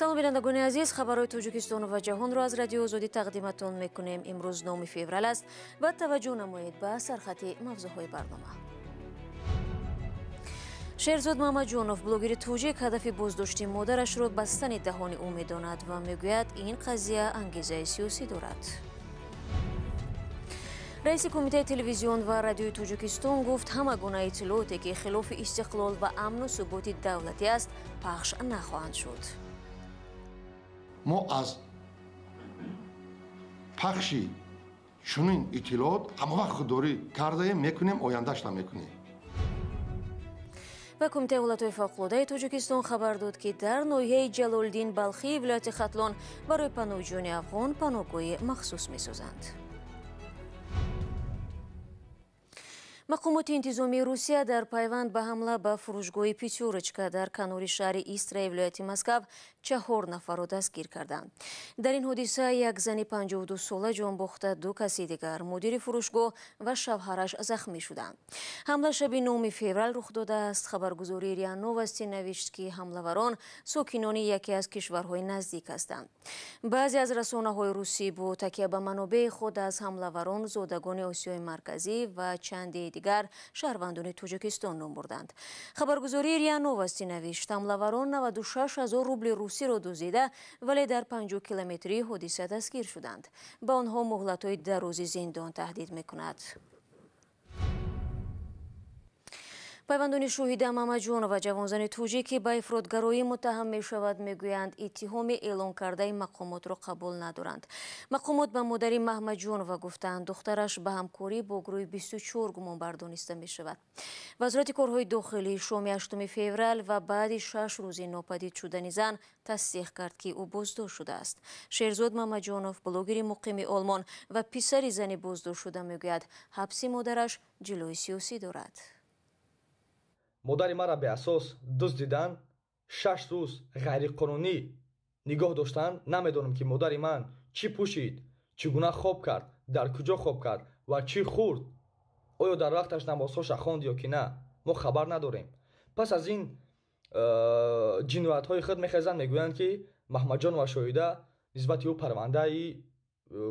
салом бинандагони азиз, хабарҳои Тоҷикистону ва ҷаҳонро аз радиои Озодӣ тақдиматон мекунем. Имрӯз 9 феврал аст ва таваҷҷӯҳ намоед ба сархати мавзӯъҳои барнома. Шерзод Мамаҷонов, блогери тоҷик, ҳадафи боздоштии модарашро бастани даҳони ӯ медонад ва мегӯяд ин қазия ангезаи сиёсӣ дорад. раиси кумитаи телевизион ва радиои Тоҷикистон гуфт ҳама гуна иттилооте ки хилофи истиқлол ва амну суботи давлатӣ аст пахш нахоҳанд шуд. мо аз пахши чунин иттилоот ҳамавақт худдорӣ кардаем, мекунем, ояндашта мекунем. ва кумитаи ҳолатҳои фавқулоддаи Тоҷикистон хабар дод ки дар ноҳияи Ҷалолиддин Балхии вилояти Хатлон барои паноҳҷӯёни афғон паноҳгоҳи махсус месозанд. мақомоти интизомии Русия дар пайванд ба ҳамла ба фурӯшгоҳи Петерочка дар канори шаҳри Истраи вилояти Москав 4 нафарро дастгир карданд. дар ин ҳодиса як зани 52 сола ҷон бохта, 2 каси дигар, мудири фурӯшгоҳ ва шавҳараш захмӣ шуданд. ҳамла шаби 9 феврал рух додааст. хабаргузории РИА Новости навишт ки ҳамлаварон сокинони яке аз кишварҳои наздик ҳастанд. баъзе аз расонаҳои русӣ бо такя ба манобеи худ аз ҳамлаварон зодагони Осиёи марказӣ ва чанде дигар шаҳрвандони Тоҷикистон ном бурданд. хабаргузории РИА Новости навишт ҳамлаварон 96 000 рубли русиро дуздида, вале дар 50 километрии ҳодиса дастгир шуданд. ба онҳо муҳлатҳои дарози зиндон таҳдид мекунад. пайвандони шоҳида Мамаҷонова, ҷавонзани тоҷик ки ба ифротгароӣ муттаҳам мешавад, мегӯянд иттиҳоми эълон кардаи мақомотро қабул надоранд. мақомот ба модари Маҳмаҷонова гуфтанд духтараш ба ҳамкорӣ бо гурӯҳи 24 гумонбар дониста мешавад. вазорати корҳои дохилӣ шоми 8 феврал ва баъди 6 рӯзи нопадид шудани зан тасдиқ кард ки ӯ боздошт шудааст. Шерзод Мамаҷонов, блогери муқими Олмон ва писари зани боздоштшуда мегӯяд ҳабси модараш ҷилои сиёсӣ дорад. модари маро беасос дуздидан, 6 рӯз ғайриқонунӣ нигоҳ доштан. намедонам ки модари ман чӣ пӯшид, чӣ гуна хоб кард, дар куҷо хоб кард ва чӣ хӯрд. оё дар вақташ намозҳоша хонд ё ки на, мо хабар надорем. пас аз ин ҷиноятҳои худ мехезанд, мегӯянд ки Маҳмаҷонова шоҳида нисбати ӯ парвандаи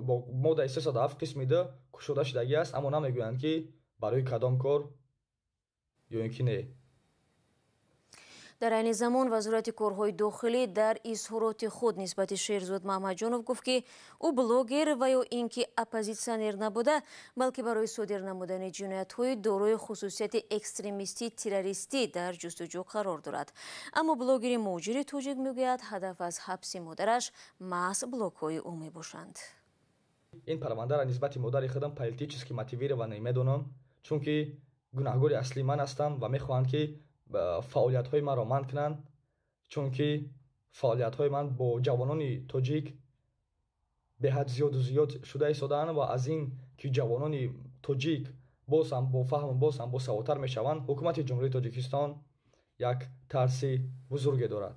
бо моддаи 307 қисми 2 кушода шудагӣ аст, аммо намегӯянд ки барои кадом кор ё ин ки не. дар айни замон вазорати корҳои дохилӣ дар изҳороти худ нисбати Шерзод Маҳмаҷонов гуфт ки ӯ блогер ва ё ин ки оппозитсионер набуда, балки барои содир намудани ҷиноятҳои дорои хусусияти экстремистӣ террористӣ дар ҷустуҷӯ қарор дорад. аммо блогери муҳоҷири тоҷик мегӯяд ҳадаф аз ҳабси модараш маҳз блогҳои ӯ мебошанд. ин парвандаро нисбати модари худам политически мотивированӣ медонам, чунки гунаҳгори аслӣ ман ҳастам ва мехоҳанд ки фаъолиятҳои маро манъ кунанд, чунки фаъолиятҳои ман бо ҷавонони тоҷик беҳад зиёд шуда истодаанд ва аз ин ки ҷавонони тоҷик боз ҳам бо фаҳму боз ҳам босаводтар мешаванд, ҳукумати ҷумҳурии Тоҷикистон як тарси бузурге дорад.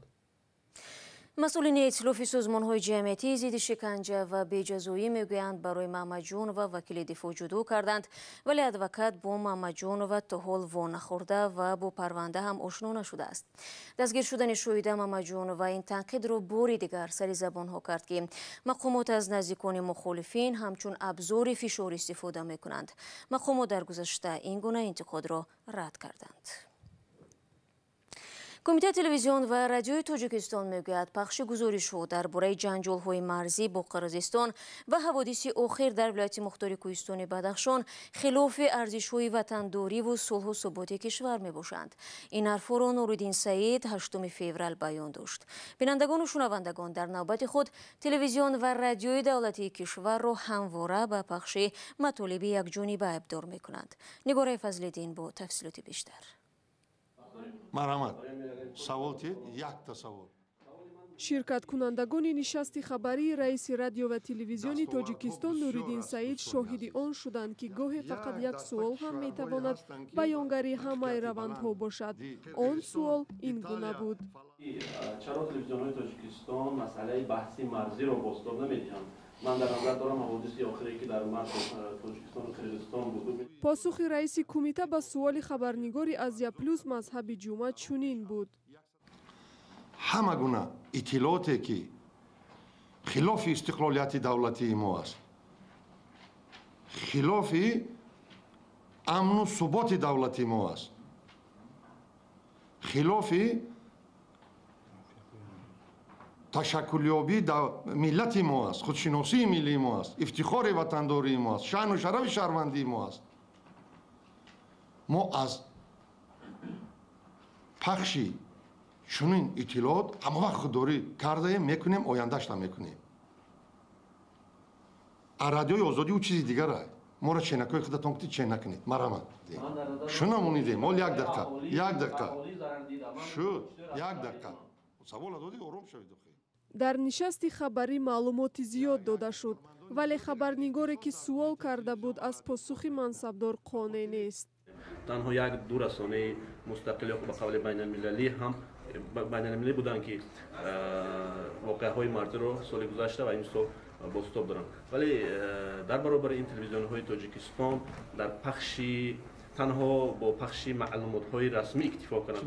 масъулини эътилофи созмонҳои ҷамъиятии зидди шиканҷа ва беҷазоӣ мегӯянд барои Маҳмаҷонова вакили дифоъ ҷудо карданд, вале адвокат бо Маҳмаҷонова то ҳол вонахӯрда ва бо парванда ҳам ошно нашудааст. дастгир шудани шоҳида Маҳмаҷонова ин танқидро бори дигар сари забонҳо кард ки мақомот аз наздикони мухолифин ҳамчун абзори фишор истифода мекунанд. мақомот дар гузашта ин гуна интиқодро рад карданд. кумитаи телевизион ва радиои Тоҷикистон мегӯяд пахши гузоришҳо дар бораи ҷанҷолҳои марзӣ бо Қирғизистон ва ҳаводиси охир дар вилояти мухтори Кӯҳистони Бадахшон хилофи арзишҳои ватандориву сулҳу суботи кишвар мебошанд. ин ҳарфҳоро Нуриддин Саид 8 феврал баён дошт. бинандагону шунавандагон, дар навбати худ телевизион ва радиои давлатии кишварро ҳамвора ба пахши матолиби якҷониба айбдор мекунанд. Нигораи Фазлиддин бо тафсилоти бештар. марҳамат, савол чи? якта савол. ширкаткунандагони нишасти хабарии раиси радио ва телевизиони Тоҷикистон Нуриддин Саид шоҳиди он шуданд ки гоҳе фақат як суол ҳам метавонад баёнгари ҳамаи равандҳо бошад. он суол ин гуна буд: чаро телевизионҳои Тоҷикистон масъалаи баҳси марзиро бостор намедиҳанд? من در نظر دارم حوادثی آخری که در مرز تاجیکستان و قرقیزستان بود. پاسخ رئیس کمیته به سوال خبرنگاری از یا پلوس مذهب جمعه چنین بود: ҳама гуна иттилооте ки хилофи истиқлолияти давлатии мо аст, хилофи амну суботи давлати мо аст, хилофи ташаккулёбии миллати мо аст, худшиносии миллии мо аст, ифтихори ватандории мо аст, шаъну шарафи шаҳрвандии мо аст. мо аз пахши чунин иттилоот ҳамавақт худдорӣ кардаем, мекунем, ояндашта мекунем. А радиои озодӣ ӯ чизи дигара. моро ченакои худатон кутӣ чен накунед. Марамад шунамонидем. ол як дақиқа шуд, як дақиқа савола додӣ, ором шавед. дар нишасти хабарӣ маълумоти зиёд дода шуд, вале хабарнигоре ки суол карда буд аз посухи мансабдор қонеъ нест. танҳо як ду расонаи мустақил ё ба қавли байналмилалӣ ҳам байналмилалӣ буданд ки воқеаҳои марзиро соли гузашта ва ин сол бостоб доранд. Вале дар баробари ин телевизионҳои Тоҷикистон дар пахши танҳо бо пахши маълумотҳои расмӣ иктифо карданд.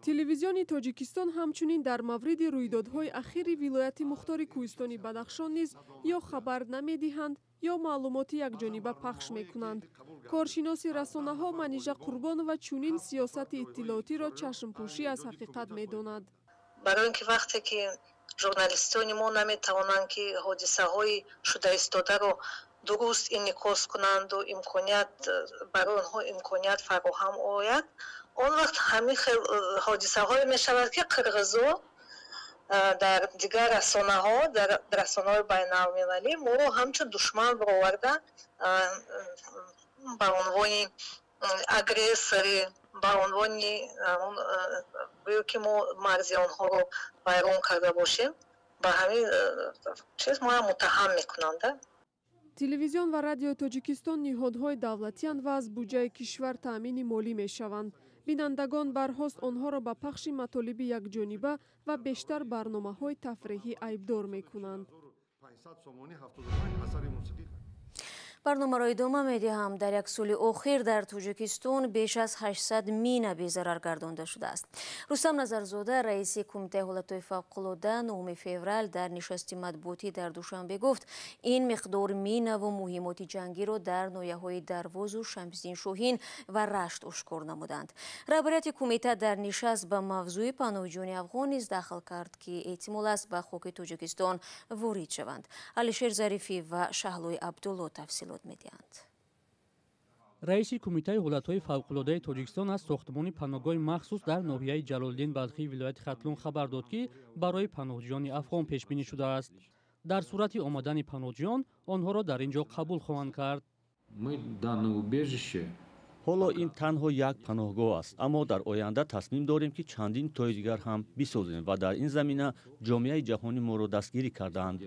телевизиони Тоҷикистон ҳамчунин дар мавриди рӯйдодҳои ахири вилояти Мухтори Кӯҳистони Бадахшон низ ё хабар намедиҳанд, ё маълумоти якҷониба пахш мекунанд. коршиноси расонаҳо Манижа Қурбонова чунин сиёсати иттилоотиро чашмпӯшӣ аз ҳақиқат медонад. барои ин ки вақте ки журналистони мо наметавонанд ки ҳодисаҳои шудaiстодаро дуруст инъикос кунанду имконият барои онҳо имконият фароҳам ояд, он вақт ҳамин ҳодисаҳое мешавад ки қирғизо дар дигар расонаҳо, дар расонаҳои байналмилалӣ моро ҳамчун душман бароварда ба унвони агрессори, ба унвони гӯё ки мо марзи онҳоро вайрон карда бошем, ба ҳамин чиз моро муттаҳам мекунанд. телевизион ва радиои Тоҷикистон ниҳодҳои давлатиянд ва аз буҷаи кишвар таъмини молӣ мешаванд. бинандагон барҳост онҳоро ба пахши матолиби якҷониба ва бештар барномаҳои тафриҳӣ айбдор мекунанд. барномаро идома медиҳам. дар як соли охир дар Тоҷикистон беш аз 800 мина безарар гардонда шудааст. Рустам Назарзода, раиси кумитаи ҳолатҳои фавқулода, 9 феврал дар нишасти матбуотӣ дар Душанбе гуфт, ин миқдор минаву муҳимоти ҷангиро дар ноҳияҳои Дарвозу Шамсиддин Шоҳин ва Рашт ошкор намуданд. раҳбарияти кумита дар нишаст ба мавзӯи паноҳҷӯёни афғон низ дахл кард, ки эҳтимол аст ба хоки Тоҷикистон ворид шаванд. Алишер Зарифӣ ва Шаҳлои Абдулло тафсилот медиҳанд. раиси кумитаи ҳолатҳои фавқулодаи Тоҷикистон аз сохтмони паноҳгоҳи махсус дар ноҳияи Ҷалолиддин Балхи вилояти Хатлон хабар дод, ки барои паноҳҷӯёни афғон пешбинӣ шудааст. дар сурати омадани паноҳҷӯён онҳоро дар ин ҷо қабул хоҳанд кард. ҳоло ин танҳо як паноҳгоҳ аст, аммо дар оянда тасмим дорем ки чандин тои дигар ҳам бисозем ва дар ин замина ҷомеаи ҷаҳонӣ моро дастгирӣ кардаанд.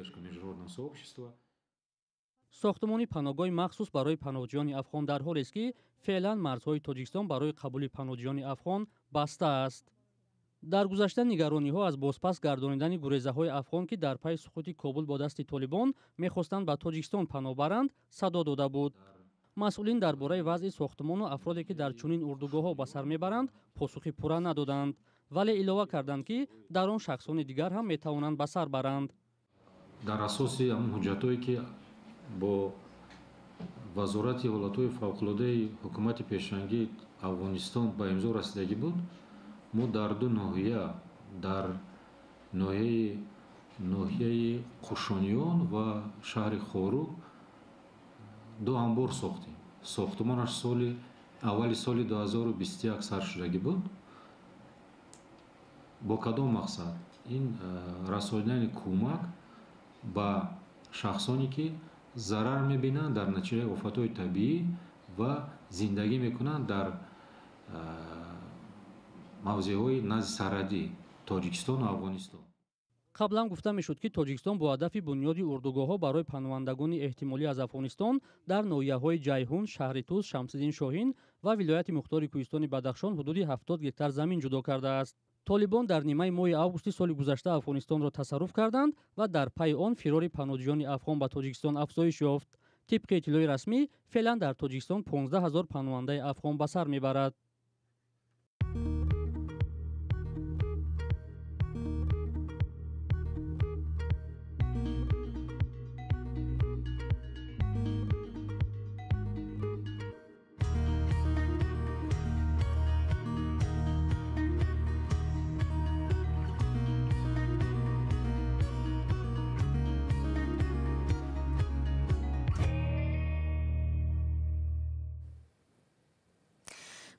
сохтмони паноҳгоҳи махсус барои паноҳҷӯёни афғон дар ҳолест, ки феълан марзҳои Тоҷикистон барои қабули паноҳҷӯёни афғон баста аст. дар гузашта нигарониҳо аз бозпас гардонидани гурезаҳои афғон, ки дар пайи суқути Кобул бо дасти Толибон мехостанд ба Тоҷикистон паноҳ баранд, садо дода буд. масъулин дар бораи вазъи сохтмону афроде ки дар чунин урдугоҳҳо ба сар мебаранд, посухи пурра надоданд, вале илова карданд, ки дар он шахсони дигар ҳам метавонанд ба сар баранд. дар асоси ҳуҷҷатое ки бо вазорати ҳолатҳои фавқулодаи ҳукумати пешрангии Афғонистон ба имзо расидагӣ буд, мо дар ду ноҳия, дар ноҳияи Қушониён ва шаҳри Хорук ду амбор сохтем. сохтмонаш аввали соли 2021 сар шудагӣ буд. бо кадом мақсад? ин расонидани кӯмак ба шахсоне ки зарар мебинанд дар натиҷаи офатҳои табиӣ ва зиндагӣ мекунанд дар мавзеъҳои назди сарҳадӣ Тоҷикистону Афғонистон. қаблан гуфта мешуд, ки Тоҷикистон бо ҳадафи бунёди урдугоҳҳо барои паноҳандагони эҳтимолӣ аз Афғонистон дар ноҳияҳои Ҷайҳун, Шаҳри Туз, Шамсиддин Шоҳин ва вилояти Мухтори Кӯҳистони Бадахшон ҳудуди 70 гектар замин ҷудо кардааст. Толибон дар нимаи моҳи августи соли гузашта Афғонистонро тасарруф карданд ва дар пайи он фирори паноҳҷӯёни афғон ба Тоҷикистон афзоиш ёфт. тибқи иттилои расмӣ феълан дар Тоҷикистон 15 000 паноҳандаи афғон ба сар мебарад.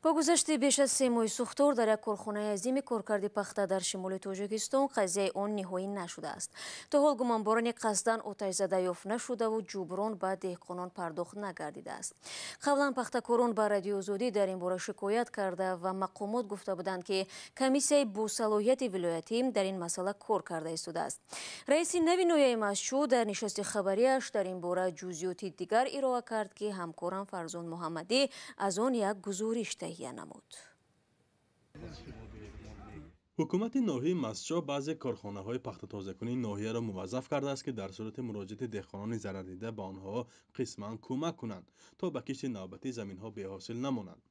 با گذشت بیش از 3 ماه سوختار در یک کارخانه عظیم کارکرد پخته در شمال تاجیکستان قضیه آن نهایی نشده است. تا حال گمانباران قصداً آتش زده یافت نشده و جبران به دهقانان پرداخت نگردیده است. قبلا پخته‌کاران به رادیو آزادی در این باره شکایت کرده و مقامات گفته بودند که کمیسیای با صلاحیت ولایتی در این مسئله کار کرده ایستاده است. رئیس نوی نویای مسجد در نشست خبریش در این باره جزئیات دیگر ارائه کرد که همکارم فرزان محمدی از آن یک گزارش تهیه نمود. حکومت ناحیه مسجد بعضی کارخانه‌های پخت تازه‌کنی ناحیه را موظف کرده است که در صورت مراجعت دهقانان ضرر دیده به آنها قسماً کمک کنند تا به کشت نوبتی زمین‌ها بی‌حاصل نمانند.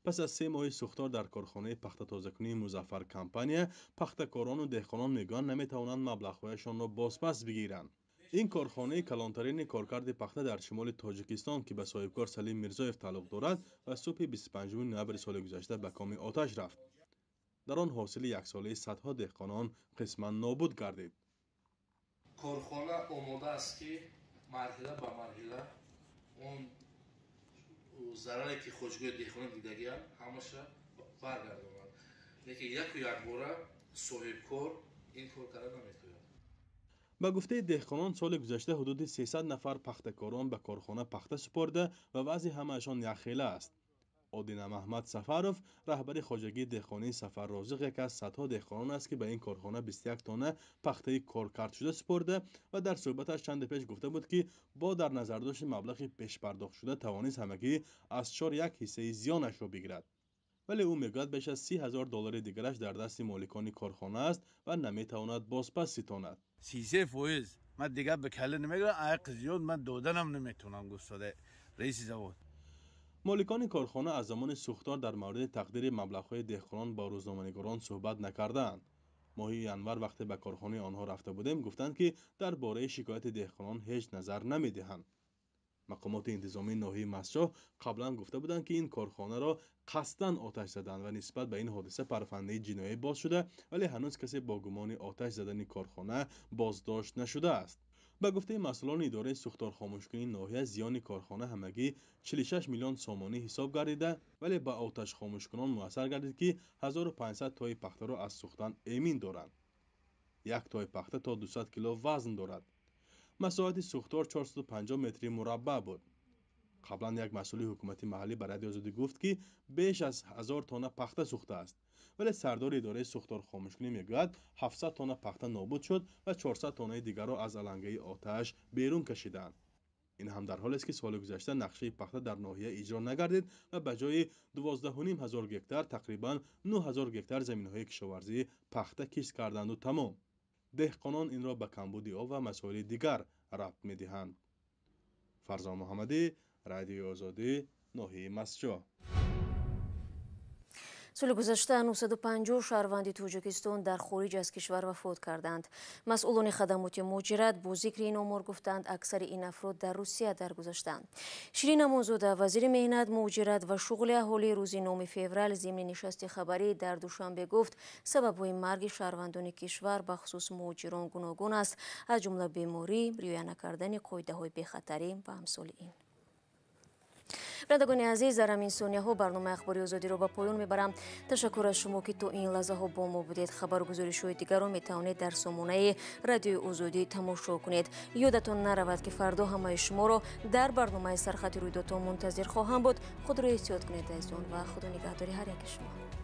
پس از 3 ماه سوختار در کارخانه پخت تازه‌کنی مظفر کمپانی، پخته‌کاران و دهقانان میگویند نمی‌توانند مبلغ‌هایشان را بازپس بگیرند. این کارخانه کلانترین کارکرد پخته در شمال تاجیکستان که به صاحبکار سلیم میرزایف تعلق دارد و صبح 25 نوامبر سال گذشته به کام آتش رفت. در آن حاصل یک ساله صدها دهقانان قسما نابود گردید. کارخانه آماده است که مرحله به مرحله اون ضرری که خوشگوی دهقانان دیدگی‌اند همش برگرداند. لیکن یک باره صاحبکار این کار کردن نمی‌تواند. به گفته دهقانان سال گذشته حدود 300 نفر پخته‌کاران به کارخانه پخته سپرده و وضع همه‌شان یخخیله است. آدینه محمد سفروف رهبر خواجگی دهقانی سفر رازق یک از صدها دهقانان است که به این کارخانه 21 تانه پخته کارکرد شده سپرده و در صحبتش چند پیش گفته بود که با در نظر داشت مبلغ پیش پرداخت شده توانست همگی از 4 حصه زیانش را بگیرد. ولی او میگوید بیش از $30,000 دیگرش در دست مالکان کارخانه است و نمیتواند بازپس ستاند. 33% من دیگه به کله نمیگم، عقد زیاد من دادنم نمیتونم گفتاده رئیس زواد. مالکان کارخانه از زمان سوختار در مورد تقدیر مبلغ‌های دهقانان با روزنامه‌نگاران صحبت نکردند. ماه ینور وقتی به کارخانه آنها رفته بودیم گفتند که درباره شکایت دهقانان هیچ نظر نمیدهند. مقامات انتظامی ناحیه مسجد قبلا گفته بودند که این کارخانه را قصداً آتش زدند و نسبت به این حادثه پرونده جنایی باز شده، ولی هنوز کسی با گمان آتش زدن کارخانه بازداشت نشده است. به گفته مسئولان اداره سوختار خاموشکنی ناحیه زیان کارخانه همگی 46 میلیون سومانی حساب گردیده، ولی به آتش خاموشکنان میسر گردید که 1500 تای پخته را از سوختن امین دارند. یک تای پخته تا 200 کیلو وزن دارد. مساحت سوختار 450 متری مربع بود. قبلا یک مسئول حکومتی محلی به رادیو آزادی گفت که بیش از 1000 تانه پخته سوخته است، ولی سردار اداره سوختار خاموشکنی میگوید 700 تانه پخته نابود شد و 400 تانه دیگر را از علنگه آتش بیرون کشیدند. این هم در حالی است که سال گذشته نقشه پخته در ناحیه اجرا نگردید و به جای 12,500 گکتار تقریبا 9000 گکتار زمین‌های کشاورزی پخته کشت کردند و تمام. دهقانان این را به کمبود آب و مسائل دیگر ربط می‌دهند. فرزان محمدی، رادیو آزادی، ناحیه مسجد. سال گذشته 950 شهروند تاجیکستان در خارج از کشور وفات کردند. مسئولان خدمات مهاجرت با ذکر این آمار گفتند اکثر این افراد در روسیه درگذشتند. شیرین امانزاده وزیر مهنت، مهاجرت و شغل اهالی روز 9 فوریه ضمن نشست خبری در دوشنبه گفت سبب‌های مرگ شهروندان کشور به خصوص مهاجران گوناگون است، از جمله بیماری، رعایت نکردن قاعده‌های بی‌خطری و امثال این. بینندگان عزیز، در همین ثانیه‌ها برنامه اخباری آزادی را به پایان میبرم. تشکر از شما که تا این لحظه ها با ما بودید. خبر و گزارش‌های دیگر را میتوانید در سامانه رادیو آزادی تماشا کنید. یادتان نرود که فردا همه شما را در برنامه سرخط رویدادها منتظر خواهم بود. خود را احتیاط کنید از آن و خدا نگهداری هر یک شما.